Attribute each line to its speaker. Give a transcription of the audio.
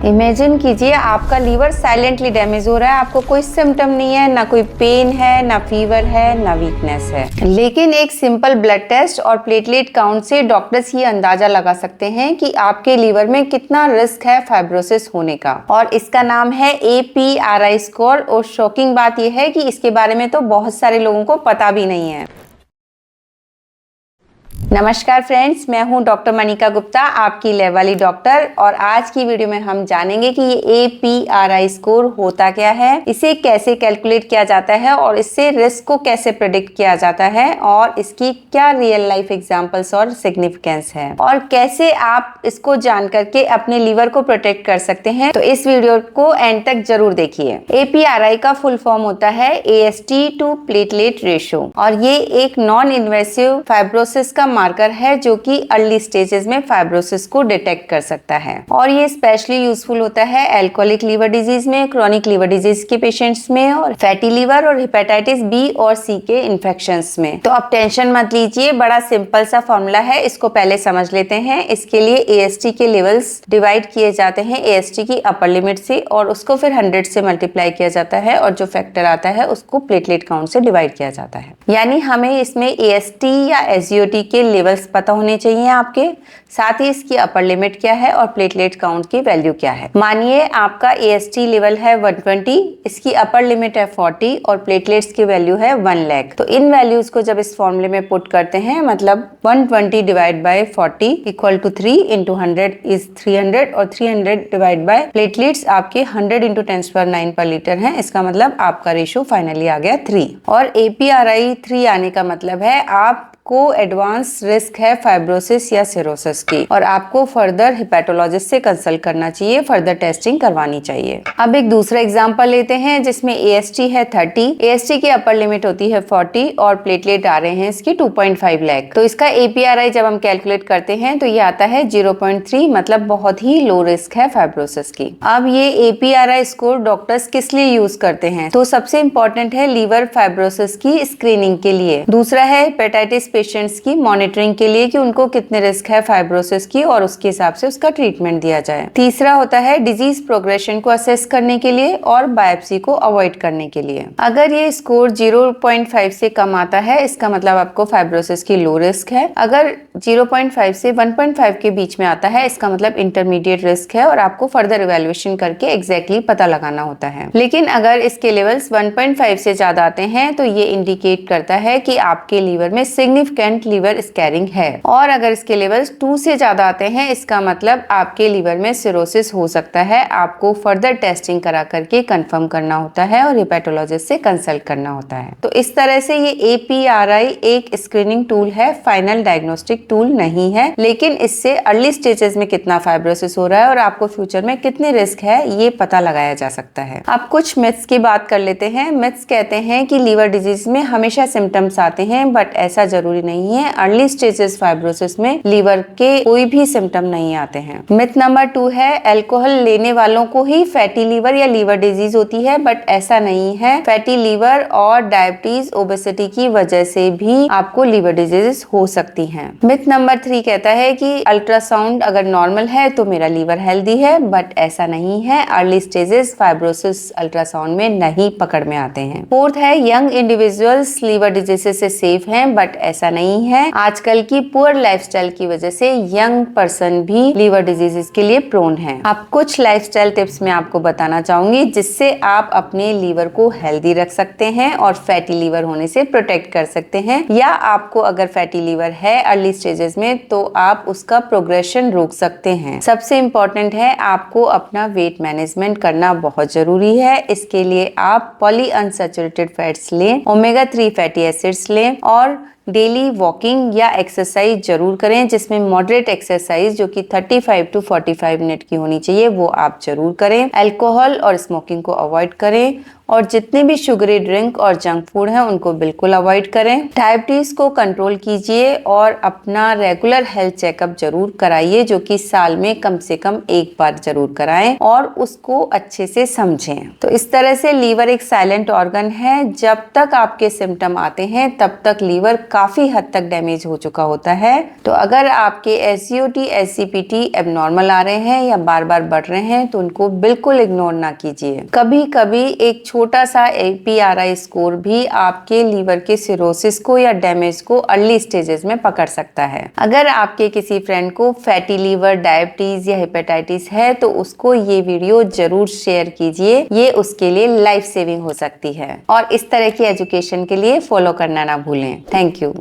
Speaker 1: Imagine कीजिए आपका liver silently damage हो रहा है, आपको कोई सिम्टम नहीं है, ना कोई पेन है, ना फीवर है, ना वीकनेस है, लेकिन एक सिंपल ब्लड टेस्ट और प्लेटलेट काउंट से डॉक्टर्स ये अंदाजा लगा सकते हैं कि आपके लीवर में कितना रिस्क है फाइब्रोसिस होने का। और इसका नाम है APRI स्कोर। और शॉकिंग बात यह है कि इसके बारे में तो बहुत सारे लोगों को पता भी नहीं है। नमस्कार फ्रेंड्स, मैं हूं डॉक्टर मनिका गुप्ता, आपकी लैब वाली डॉक्टर। और आज की वीडियो में हम जानेंगे कि ये APRI स्कोर होता क्या है, इसे कैसे कैलकुलेट किया जाता है और इससे रिस्क को कैसे प्रेडिक्ट किया जाता है और इसकी क्या रियल लाइफ एग्जांपल्स और सिग्निफिकेंस है और कैसे आप इसको जान करके अपने लीवर को प्रोटेक्ट कर सकते हैं। तो इस वीडियो को एंड तक जरूर देखिए। APRI का फुल फॉर्म होता है AST टू प्लेटलेट रेशियो और ये एक नॉन इन्वेसिव फाइब्रोसिस का मार्कर है जो कि अर्ली स्टेजेस में फाइब्रोसिस को डिटेक्ट कर सकता है। और ये स्पेशली यूजफुल होता है एल्कोहलिक लीवर डिजीज में, क्रोनिक लीवर डिजीज के पेशेंट्स में और फैटी लीवर और हेपेटाइटिस B और C के इन्फेक्शंस में। तो अब टेंशन मत लीजिए, बड़ा सिंपल सा फॉर्मूला है, इसको पहले समझ लेते हैं। इसके लिए AST के लेवल्स डिवाइड किए जाते हैं AST की अपर लिमिट से और उसको फिर 100 से मल्टीप्लाई किया जाता है और जो फैक्टर आता है उसको प्लेटलेट काउंट से डिवाइड किया जाता है। यानी हमें इसमें AST या SGOT के लेवल्स पता होने चाहिए आपके, साथ ही इसकी अपर लिमिट क्या है और प्लेटलेट काउंट की वैल्यू क्या है। मानिए आपका AST लेवल है 120, इसकी अपर लिमिट है 40 और प्लेटलेट्स की वैल्यू है 1 लाख। तो इन वैल्यूज को जब इस फॉर्मूले में पुट करते हैं, मतलब 120 divide by 40 equal to 3 into 100 is 300 और 300 डिवाइड बाय प्लेटलेट्स आपके 100 इंटू 10⁹ पर लीटर है। इसका मतलब आपका रेशियो फाइनली आ गया 3। और APRI 3 आने का मतलब है आप को एडवांस रिस्क है फाइब्रोसिस या सिरोसिस की और आपको फर्दर हेपेटोलॉजिस्ट से कंसल्ट करना चाहिए, फर्दर टेस्टिंग करवानी चाहिए। अब एक दूसरा एग्जांपल लेते हैं जिसमें AST है 30, AST की अपर लिमिट होती है 40 और प्लेटलेट आ रहे हैं इसकी 2.5 लाख। तो इसका APRI जब हम कैलकुलेट करते हैं तो ये आता है 0.3, मतलब बहुत ही लो रिस्क है फाइब्रोसिस की। अब ये APRI स्कोर डॉक्टर्स किस लिए यूज करते हैं? तो सबसे इंपॉर्टेंट है लीवर फाइब्रोसिस की स्क्रीनिंग के लिए, दूसरा है हेपेटाइटिस पेशेंट्स की मॉनिटरिंग के लिए कि उनको कितने रिस्क है फाइब्रोसिस की और उसके हिसाब से उसका ट्रीटमेंट दिया जाए, तीसरा होता है डिजीज प्रोग्रेशन को असेस करने के लिए और बायोप्सी को अवॉइड करने के लिए। अगर ये स्कोर 0.5 से कम आता है इसका मतलब आपको फाइब्रोसिस की लो रिस्क है, अगर 0.5 से 1.5 के बीच में आता है इसका मतलब इंटरमीडिएट रिस्क है और आपको फर्दर इवैल्यूएशन करके एग्जैक्टली पता लगाना होता है। लेकिन अगर इसके लेवल्स 1.5 से ज्यादा आते हैं तो ये इंडिकेट करता है कि आपके लीवर में सिग्निफिकेंट लीवर स्कैरिंग है और अगर इसके लेवल्स 2 से ज्यादा आते हैं इसका मतलब आपके लीवर में सिरोसिस हो सकता है। आपको फर्दर टेस्टिंग करा करके कंफर्म करना होता है और हेपेटोलॉजिस्ट से कंसल्ट करना होता है। तो इस तरह से ये APRI एक स्क्रीनिंग टूल है, फाइनल डायग्नोस्टिक टूल नहीं है, लेकिन इससे अर्ली स्टेजेस में कितना फाइब्रोसिस हो रहा है और आपको फ्यूचर में कितने रिस्क है ये पता लगाया जा सकता है। अब कुछ मिथ्स की बात कर लेते हैं। मिथ्स कहते हैं कि लीवर डिजीज में हमेशा सिम्टम्स आते हैं, बट ऐसा जरूरी नहीं है। अर्ली स्टेजेस फाइब्रोसिस में लीवर के कोई भी सिम्टम नहीं आते हैं। मिथ नंबर 2 है अल्कोहल लेने वालों को ही फैटी लीवर या लीवर डिजीज होती है, बट ऐसा नहीं है। फैटी लीवर और डायबिटीज ओबेसिटी की वजह से भी आपको लीवर डिजीज हो सकती हैं। मिथ नंबर 3 कहता है कि अल्ट्रासाउंड अगर नॉर्मल है तो मेरा लीवर हेल्दी है, बट ऐसा नहीं है। अर्ली स्टेजेस फाइब्रोसिस अल्ट्रासाउंड में नहीं पकड़ में आते हैं। फोर्थ है यंग इंडिविजुअल्स लीवर डिजीज से सेफ हैं, बट ऐसा नहीं है। आजकल की पुअर लाइफस्टाइल की वजह से यंग पर्सन भी लीवर डिजीजेस के लिए प्रोन है। अब कुछ लाइफस्टाइल टिप्स मैं आपको बताना चाहूंगी जिससे आप अपने लीवर को हेल्दी रख सकते हैं और फैटी लीवर होने से प्रोटेक्ट कर सकते हैं, या आपको अगर फैटी लीवर है अर्ली स्टेजेस में तो आप उसका प्रोग्रेशन रोक सकते हैं। सबसे इंपॉर्टेंट है आपको अपना वेट मैनेजमेंट करना बहुत जरूरी है। इसके लिए आप पॉली अनसैचुरेटेड फैट्स लें, ओमेगा 3 फैटी एसिड्स लें और डेली वॉकिंग या एक्सरसाइज जरूर करें, जिसमें मॉडरेट एक्सरसाइज जो कि 35 टू 45 मिनट की होनी चाहिए वो आप जरूर करें। अल्कोहल और स्मोकिंग को अवॉइड करें और जितने भी शुगरी ड्रिंक और जंक फूड हैं उनको बिल्कुल अवॉइड करें। डायबिटीज को कंट्रोल कीजिए और अपना रेगुलर हेल्थ चेकअप जरूर कराइए, जो कि साल में कम से कम एक बार जरूर कराएं और उसको अच्छे से समझें। तो इस तरह से लीवर एक साइलेंट ऑर्गन है, जब तक आपके सिम्टम आते हैं तब तक लीवर काफी हद तक डैमेज हो चुका होता है। तो अगर आपके SCOT SCPT एबनॉर्मल आ रहे हैं या बार बार बढ़ रहे हैं तो उनको बिल्कुल इग्नोर ना कीजिए। कभी कभी एक छोटा सा APRI स्कोर भी आपके लीवर के सिरोसिस को या डैमेज को अर्ली स्टेजेस में पकड़ सकता है। अगर आपके किसी फ्रेंड को फैटी लीवर, डायबिटीज या हेपेटाइटिस है तो उसको ये वीडियो जरूर शेयर कीजिए, ये उसके लिए लाइफ सेविंग हो सकती है। और इस तरह की एजुकेशन के लिए फॉलो करना ना भूलें। Thank you.